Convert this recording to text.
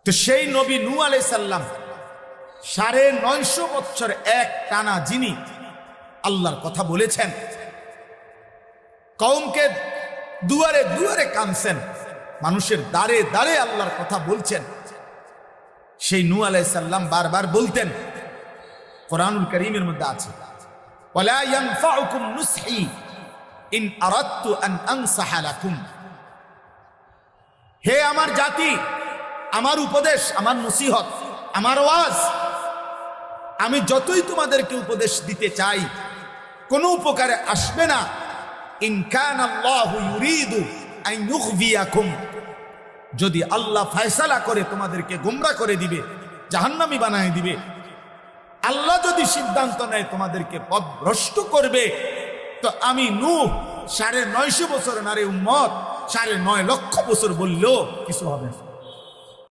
তো সেই নবী নূহ আলাইহিস সালাম 950 বছর এক টানা যিনি আল্লাহর কথা বলেছেন, কওমকে দুয়ারে দুয়ারে কানছেন, মানুষের দ্বারে দ্বারে আল্লাহর কথা বলছেন, সেই নূহ আলাইহিস সালাম বারবার বলতেন, কোরআনুল কারীমের মধ্যে আছে, ওয়ালা ইয়ানফাউকুম নুসহি ইন আরাদতু আন আনসাহা লাকুম। হে আমার জাতি, আমার উপদেশ, আমার নসিহত, আমার ওয়াজ, আমি যতই তোমাদেরকে উপদেশ দিতে চাই কোনো উপকারে আসবে না। ইন কানাল্লাহু ইউরিদু আন ইউগবিয়াকুম, যদি আল্লাহ ফয়সালা করে তোমাদেরকে গোমরাহ করে দিবে, জাহান্নামী বানায় দিবে, আল্লাহ যদি সিদ্ধান্ত নেয় তোমাদেরকে পথভ্রষ্ট করবে, তো আমি নূহ 950 বছর নারে উম্মত 9.5 লক্ষ বছর বললেও কিছু হবে না।